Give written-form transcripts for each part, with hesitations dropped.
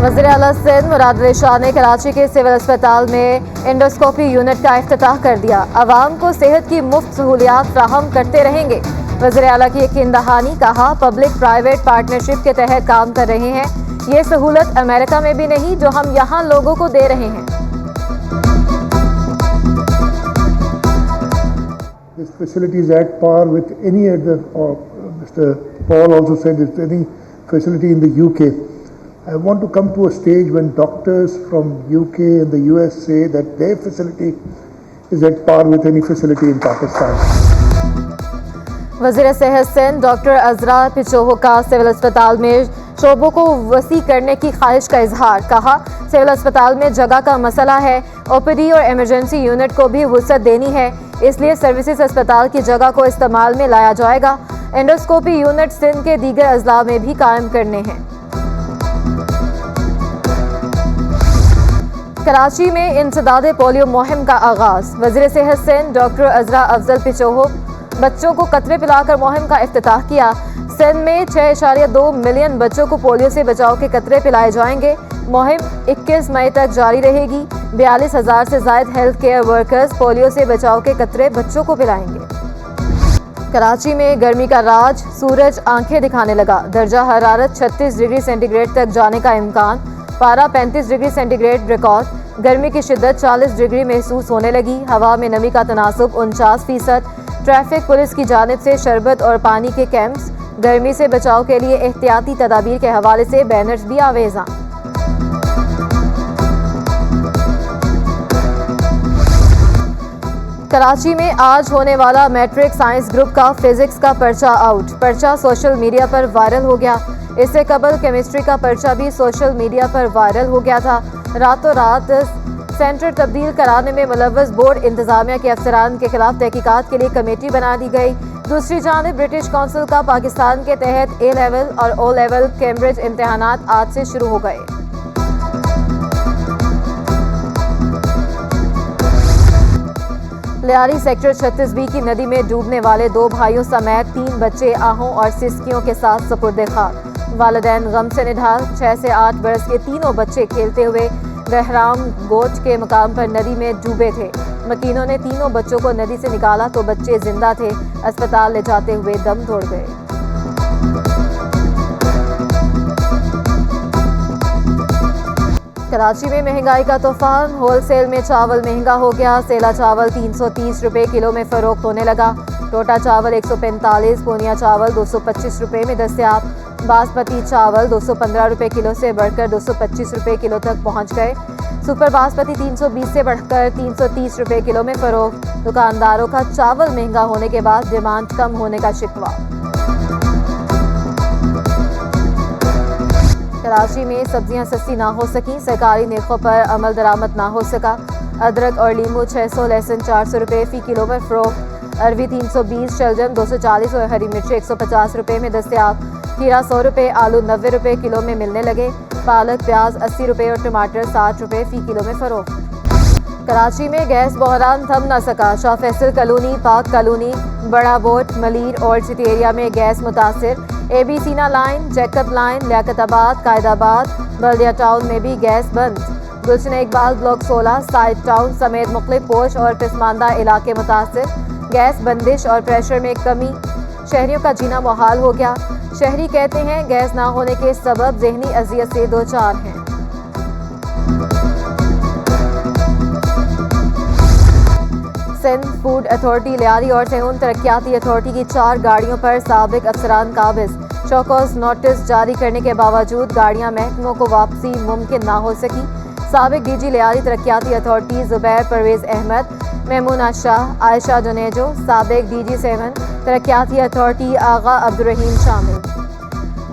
वज़ीर आला सिंध मुराद अली शाह ने कराची के सिविल अस्पताल में एंडोस्कोपी यूनिट का इफ्तिताह कर दिया। आवाम को सेहत की मुफ्त सहूलियात फ्राहम करते रहेंगे। वज़ीर आला की यकीन दहानी, कहा पब्लिक प्राइवेट पार्टनरशिप के तहत काम कर रहे हैं। ये सहूलत अमेरिका में भी नहीं जो हम यहाँ लोगों को दे रहे हैं। This facility is at par with any other, or Mr. Paul also said it's any facility in the UK. I want to come to a stage when doctors from UK and the US say that their facility is at par with any facility in Pakistan. वज़ीर सेहत Sindh doctor Azra पिचोहो का civil अस्पताल में शोबों को वसी करने की ख्वाहिश का इजहार, कहा सिविल अस्पताल में जगह का मसला है। ओपीडी और इमरजेंसी यूनिट को भी वुसअत देनी है, इसलिए सर्विसेज अस्पताल की जगह को इस्तेमाल में लाया जाएगा। एंडोस्कोपी यूनिट सिंध के दीगर अजला में भी कायम करने हैं। कराची में इंसदादे पोलियो मुहिम का आगाज। वज़ीर सेहत सिंध डॉक्टर अज़रा अफजल पिचोहो बच्चों को कतरे पिलाकर मुहिम का इफ्तिताह किया। सिंध में 6.2 मिलियन बच्चों को पोलियो से बचाव के कतरे पिलाए जाएंगे। मुहिम 21 मई तक जारी रहेगी। 42,000 से ज़ायद हेल्थ केयर वर्कर्स पोलियो से बचाव के कतरे बच्चों को पिलाएंगे। कराची में गर्मी का राज, सूरज आंखें दिखाने लगा। दर्जा हरारत 36 डिग्री सेंटीग्रेड तक जाने का इम्कान। पारा 35 डिग्री सेंटीग्रेड रिकॉर्ड। गर्मी की शिद्दत 40 डिग्री महसूस होने लगी। हवा में नमी का तनासुब 49%। ट्रैफिक पुलिस की जानिब से शरबत और पानी के कैंप्स। गर्मी से बचाव के लिए एहतियाती तदाबीर के हवाले से बैनर्स भी आवेजा। कराची में आज होने वाला मैट्रिक साइंस ग्रुप का फिजिक्स का पर्चा आउट। पर्चा सोशल मीडिया पर वायरल हो गया। इससे कबल केमिस्ट्री का पर्चा भी सोशल मीडिया पर वायरल हो गया था। रातों रात सेंटर तब्दील कराने में मुलव्वस बोर्ड इंतजामिया के अफसरान के खिलाफ तहकीकात के लिए कमेटी बना दी गई। दूसरी जानिब ब्रिटिश काउंसिल का पाकिस्तान के तहत ए लेवल और ओ लेवल कैम्ब्रिज इम्तहानात आज से शुरू हो गए। लियारी सेक्टर 36B की नदी में डूबने वाले 2 भाइयों समेत 3 बच्चे आहों और सिसकियों के साथ सुपुर्द खाक। वालिदैन गम से निढाल। 6 से 8 बरस के तीनों बच्चे खेलते हुए बहराम गोच के मकाम पर नदी में डूबे थे। मकीनों ने तीनों बच्चों को नदी से निकाला तो बच्चे जिंदा थे। अस्पताल ले जाते हुए दम तोड़ गए। कराची में महंगाई का तूफान। होलसेल में चावल महंगा हो गया। सेला चावल 330 रुपए किलो में फरोख्त होने लगा। टोटा चावल 145, पूनिया चावल 225 रुपए में दस्तयाब। बासमती चावल 215 रुपए किलो से बढ़कर 225 रुपए किलो तक पहुंच गए। सुपर बासमती 320 से बढ़कर 330 रुपए किलो में फरोख्त। दुकानदारों का चावल महंगा होने के बाद डिमांड कम होने का शिकवा। कराची में सब्जियां सस्ती ना हो सकी। सरकारी नेखों पर अमल दरामद ना हो सका। अदरक और लीमू 600, लहसुन 400 रुपए फी किलो में फरोख्त। अरवी 320, शलजम 240 और हरी मिर्ची 150 रुपए में दस्तयाब। खीरा 100 रुपए, आलू 90 रुपए किलो में मिलने लगे। पालक प्याज 80 रुपए और टमाटर 60 रुपए फी किलो में फरोख्त। कराची में गैस बहरान थम न सका। शाह फैसल कॉलोनी, पाक कॉलोनी, बड़ा बोट, मलीर और सिटी एरिया में गैस मुतासिर। AB सीना line, Jacob line, Liaquatabad, Qaidabad, Baldia town में भी गैस बंद। Gulshan Iqbal block 16, site town समेत मुख्तलिफ पोश और पिसमानदा इलाके मुतासिर। गैस बंदिश और प्रेशर में कमी। शहरियों का जीना मुहाल हो गया। शहरी कहते हैं गैस ना होने के सबब ज़हनी अजियत से दो चार हैं। सिंध फूड अथॉरिटी, लियारी और सेहून तरक्याती अथॉरिटी की 4 गाड़ियों पर साबिक अफसरान काबिज। चौकस नोटिस जारी करने के बावजूद गाड़ियां महकमों को वापसी मुमकिन ना हो सकी। साबिक DG लियारी तरक्याती अथॉरिटी ज़ुबैर परवेज़ अहमद, मेमूना शाह, आयशा जुनेजो। साबिक DG 7 तरक्याती अथॉरिटी आगा अब्दुर्रहीम शामिल।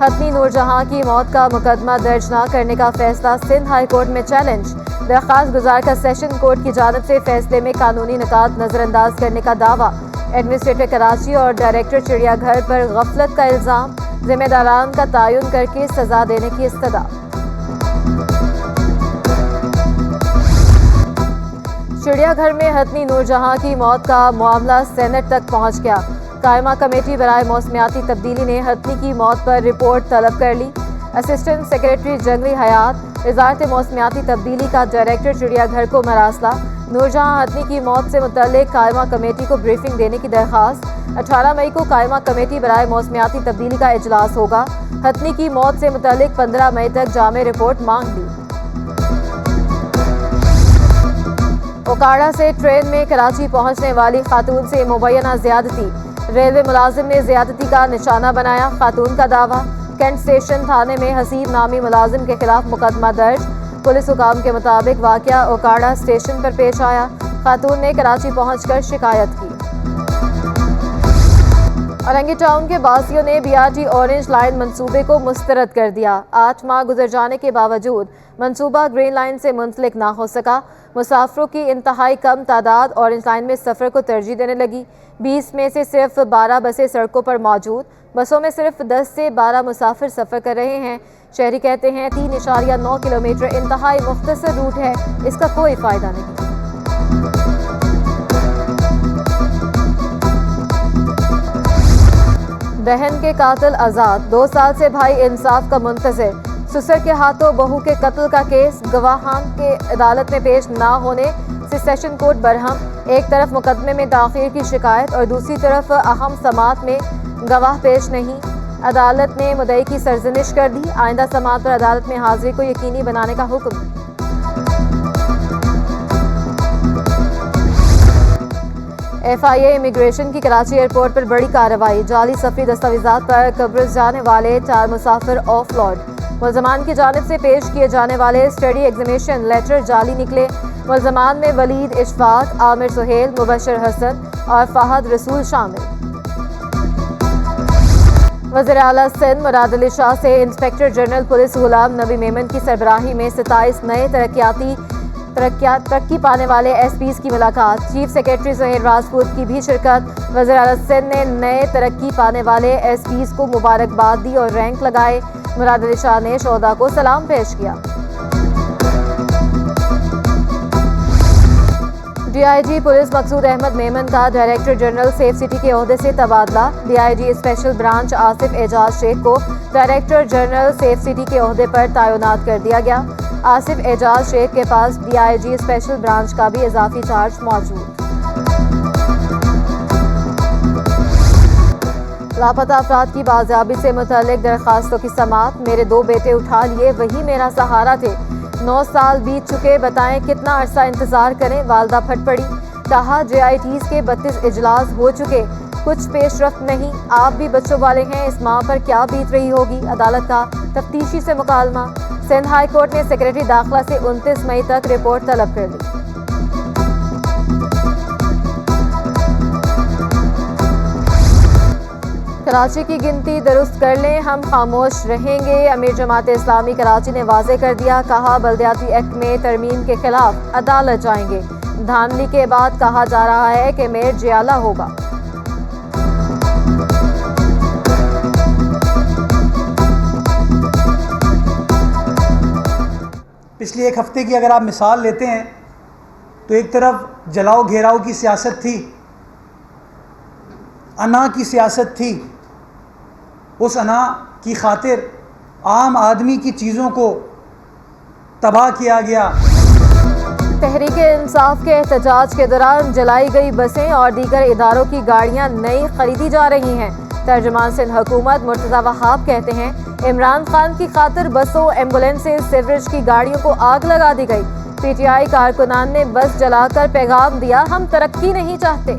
हतनी नूरजहां की मौत का मुकदमा दर्ज न करने का फैसला सिंध हाई कोर्ट में चैलेंज। दरख्वास्त गुजार का सेशन कोर्ट की जानिब से फैसले में कानूनी निकात नजरअंदाज करने का दावा। एडमिनिस्ट्रेटर कराची और डायरेक्टर चिड़ियाघर पर गफलत का इल्ज़ाम। जिम्मेदारान का तयन करके सजा देने की इस्तदा। चिड़ियाघर में हतनी नूरजहां की मौत का मामला सेनेट तक पहुंच गया। कायमा कमेटी बराए मौसमियाती तब्दीली ने हतनी की मौत पर रिपोर्ट तलब कर ली। असिस्टेंट सेक्रेटरी जंगली हयात वजारत मौसमियाती तब्दीली का डायरेक्टर चिड़ियाघर को मरासला। नूरजहां हतनी की मौत से मुतल्लिक कायमा कमेटी को ब्रीफिंग देने की दरख्वास्त। 18 मई को कायमा कमेटी बराए मौसमियाती तब्दीली का इजलास होगा। हतनी की मौत से मुतल्लिक 15 मई तक जामे रिपोर्ट मांग ली। ओकाड़ा से ट्रेन में कराची पहुंचने वाली खातून से मुबैना ज्यादती। रेलवे मुलाजिम ने ज्यादती का निशाना बनाया। खातून का दावा, कैंट स्टेशन थाने में हसीब नामी मुलाजिम के खिलाफ मुकदमा दर्ज। पुलिस हुकाम के मुताबिक वाकया ओकाड़ा स्टेशन पर पेश आया। खातून ने कराची पहुंचकर शिकायत की। औरंगी टाउन के बासियों ने BRT ऑरेंज लाइन मंसूबे को मुस्तरद कर दिया। 8 माह गुजर जाने के बावजूद मंसूबा ग्रीन लाइन से मुंसलिक ना हो सका। मुसाफिरों की इंतहाई कम तादाद ऑरेंज लाइन में सफ़र को तरजीह देने लगी। 20 में से सिर्फ 12 बसें सड़कों पर मौजूद। बसों में सिर्फ 10 से 12 मुसाफिर सफ़र कर रहे हैं। शहरी कहते हैं 3.9 किलोमीटर इंतहाई मुख्तसर रूट है, इसका कोई फ़ायदा नहीं। बहन के कातिल आज़ाद, 2 साल से भाई इंसाफ का मुंतज़िर। ससुर के हाथों बहू के कत्ल का केस, गवाहान के अदालत में पेश ना होने से सेशन कोर्ट बरहम। एक तरफ मुकदमे में दाखिल की शिकायत और दूसरी तरफ अहम समात में गवाह पेश नहीं। अदालत ने मुद्दई की सरजनिश कर दी। आइंदा समात पर अदालत में हाजिरी को यकीनी बनाने का हुक्म। FIA इमिग्रेशन की कराची एयरपोर्ट पर बड़ी कार्रवाई। जाली सफरी दस्तावेजात पर कब्रिज जाने वाले 4 मुसाफिर ऑफलोड। मुल्जमान की जानिब से पेश किए जाने वाले स्टडी एग्जामिनेशन लेटर जाली निकले। मुल्जमान में वलीद इशफाक, आमिर सुहेल, मुबशर हसन और फहद रसूल शामिल। वज़ीर आला सिंध मुराद अली शाह से inspector general police Ghulam Nabi Memon की सरबराही में 27 नए तरक्की पाने वाले SPs की मुलाकात। चीफ सेक्रेटरी सुहेल राजपूत की भी शिरकत। वज़ीर आला सिंध ने नए तरक्की पाने वाले SPs को मुबारकबाद दी और रैंक लगाए। मुराद अली शाह ने शोहदा को सलाम पेश किया। DIG पुलिस मकसूद अहमद मेमन का डायरेक्टर जनरल सेफ सिटी के ओहदे से तबादला। DIG special branch Asif Ejaz Shaikh को डायरेक्टर जनरल सेफ सिटी के ओहदे पर तैनात कर दिया गया। आसिफ एजाज शेख के पास DIG स्पेशल ब्रांच का भी इजाफी चार्ज मौजूद। लापता अफराद की बाजियाबी से मुतल्लिक दरखास्तों की समात। मेरे 2 बेटे उठा लिए, वही मेरा सहारा थे। 9 साल बीत चुके, बताएं कितना अरसा इंतजार करें। वालदा फट पड़ी, कहा JITs के 32 इजलास हो चुके, कुछ पेशरफ्त नहीं। आप भी बच्चों वाले हैं, इस माँ पर क्या बीत रही होगी। अदालत का तफ्तीशी से मुकालमा। सिंध हाई कोर्ट ने सेक्रेटरी दाखिला से 29 मई तक रिपोर्ट तलब कर दी। कराची की गिनती दुरुस्त कर लें, हम खामोश रहेंगे। अमीर जमात इस्लामी कराची ने वाजे कर दिया, कहा बल्दियाती एक्ट में तरमीम के खिलाफ अदालत जाएंगे। धांधली के बाद कहा जा रहा है कि मेयर जियाला होगा। पिछले 1 हफ्ते की अगर आप मिसाल लेते हैं तो एक तरफ जलाओ घेराव की सियासत थी, अना की सियासत थी। उस अना की खातिर आम आदमी की चीज़ों को तबाह किया गया। तहरीक इंसाफ के एहतजाज के दौरान जलाई गई बसें और दीगर इदारों की गाड़ियां नई खरीदी जा रही हैं। तर्जुमान सिंध हुकूमत मुर्तज़ा वहाब कहते हैं, इमरान खान की खातिर बसों, एम्बुलेंसेज, सीवरेज की गाड़ियों को आग लगा दी गई। PTI कारकुनान ने बस जलाकर पैगाम दिया, हम तरक्की नहीं चाहते।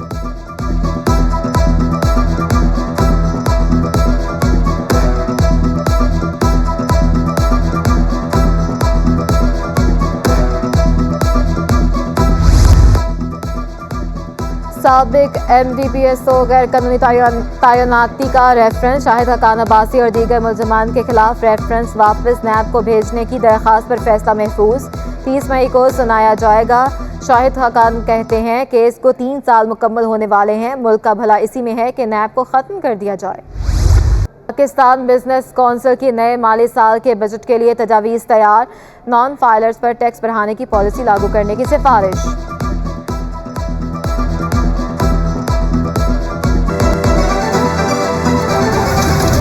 साबिक MDPSO गैर कानूनी तैनाती का रेफरेंस। शाहिद हकान अब्बासी और दीगर मुल्ज़मान के खिलाफ रेफरेंस वापस नैब को भेजने की दरख्वास्त पर फैसला महफूज। 30 मई को सुनाया जाएगा। शाहिद हकान कहते हैं केस को 3 साल मुकम्मल होने वाले हैं। मुल्क का भला इसी में है कि नैब को ख़त्म कर दिया जाए। पाकिस्तान बिजनेस कौंसिल की नए माली साल के बजट के लिए तजावीज़ तैयार। नॉन फाइलर्स पर टैक्स बढ़ाने की पॉलिसी लागू करने की सिफारिश।